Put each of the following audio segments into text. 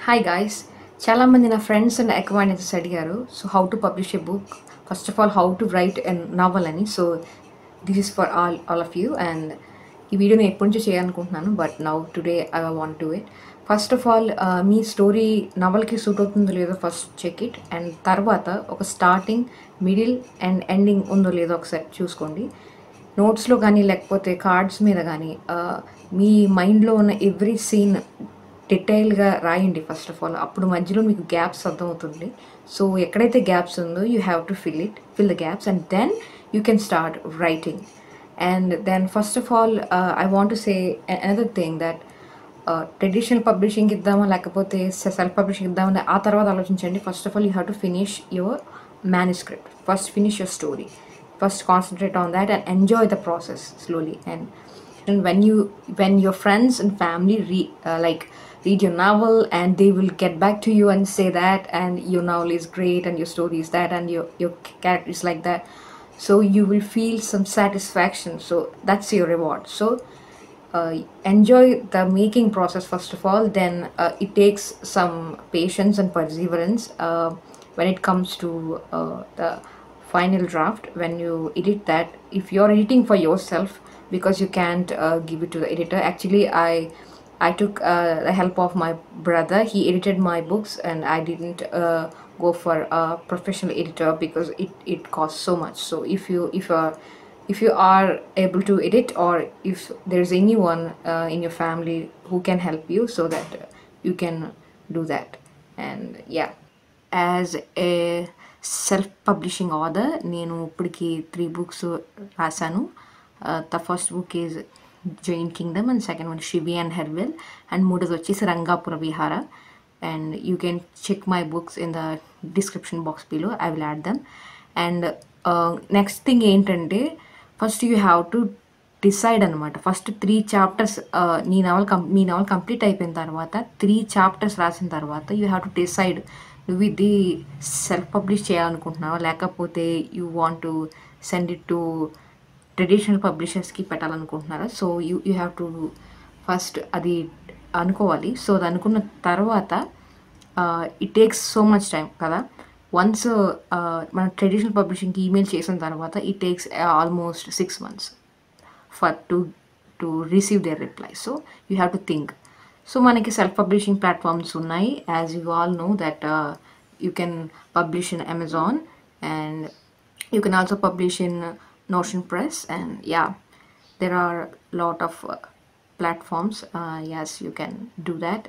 Hi guys, చాలా మంది నా ఫ్రెండ్స్ అండ్ అక్వైంటెన్సెస్ అడిగారు. So how to publish a book, first of all how to write a novel అని. So this is for all of you. And ఈ video నేను ఎప్పటి నుంచో చేయాలనుకుంటున్నాను, but now today I want to it. First of all మీ story నవల్కి suit అవుతుందో లేదో ఫస్ట్ చెక్ ఇట్. అండ్ తర్వాత ఒక స్టార్టింగ్, మిడిల్ అండ్ ఎండింగ్ ఉందో లేదో ఒకసారి చూసుకోండి. నోట్స్లో కానీ లేకపోతే కార్డ్స్ మీద కానీ మీ మైండ్లో ఉన్న ఎవ్రీ సీన్ డీటెయిల్గా రాయండి ఫస్ట్ ఆఫ్ ఆల్. అప్పుడు మధ్యలో మీకు గ్యాప్స్ అర్థమవుతుంది. సో ఎక్కడైతే గ్యాప్స్ ఉందో you have to fill the gaps and then you can start writing. And then first of all I want to say another thing that traditional publishing ఇద్దామా లేకపోతే self publishing ఇద్దామని ఆ తర్వాత ఆలోచించండి. First of all you have to finish your manuscript. First finish your story. First concentrate on that and enjoy the process slowly. And when your friends and family read your novel and they will get back to you and say that and your novel is great and your story is that and your character is like that, so you will feel some satisfaction. So that's your reward. So enjoy the making process first of all. Then it takes some patience and perseverance when it comes to the final draft. When you edit that, if you're editing for yourself, because you can't give it to the editor. Actually I took the help of my brother. He edited my books and I didn't go for a professional editor because it costs so much. So if you are able to edit, or if there's anyone in your family who can help you, so that you can do that. And yeah, as a self publishing author నేను ఇప్పటికి 3 books రాశాను. The first book is Jain kingdom and second one Shibi and హెర్వెల్ and మూడోది వచ్చేసి Rangapura Vihara. And you can check my books in the description box below. I will add them. And next thing ఏంటంటే, first you have to decide అనమాట. First 3 chapters మీ novel complete అయిపోయిన తర్వాత 3 chapters రాసిన తర్వాత యూ హ్యావ్ టు డిసైడ్ నువ్వు ఇది self publish చేయాలనుకుంటున్నావా లేకపోతే you want to send it to traditional పబ్లిషర్స్కి పెట్టాలనుకుంటున్నారా. So you have to first అది అనుకోవాలి. సో అది అనుకున్న తర్వాత it takes so much time కదా. వన్స్ మన ట్రెడిషనల్ పబ్లిషింగ్కి ఈమెయిల్ చేసిన తర్వాత it takes almost 6 months for to receive their reply. So you have to think. So మనకి సెల్ఫ్ పబ్లిషింగ్ ప్లాట్ఫామ్స్ ఉన్నాయి. As you all know that you can publish in Amazon and you can also publish in Notion Press, and yeah, there are lot of platforms. Yes, you can do that.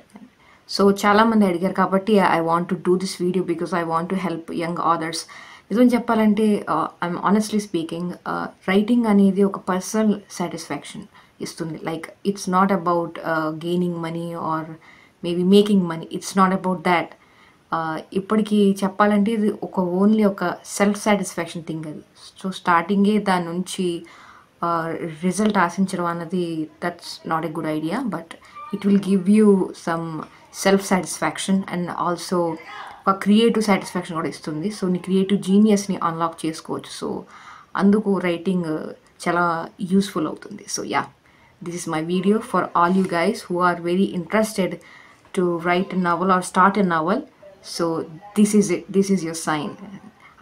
So చాలా మంది అడిగారు కాబట్టి I want to do this video because I want to help young authors. నిజం చెప్పాలంటే I'm honestly speaking, writing అనేది ఒక personal satisfaction ఇస్తుంది. Like it's not about gaining money or maybe making money. It's not about that. ఇప్పటికీ చెప్పాలంటే ఇది only ఒక self satisfaction thing అది. సో స్టార్టింగే దాని నుంచి రిజల్ట్ ఆశించడం అన్నది that's not a good idea. But it will give you some self satisfaction and also ఒక క్రియేటివ్ సాటిస్ఫాక్షన్ కూడా ఇస్తుంది. సో నీ క్రియేటివ్ జీనియస్ని అన్లాక్ చేసుకోవచ్చు. సో అందుకు రైటింగ్ చాలా యూస్ఫుల్ అవుతుంది. So yeah, this is my video for all you guys who are very interested to write a novel or start a novel. So this is it. This is your sign.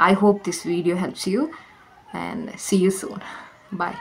I hope this video helps you and see you soon. Bye.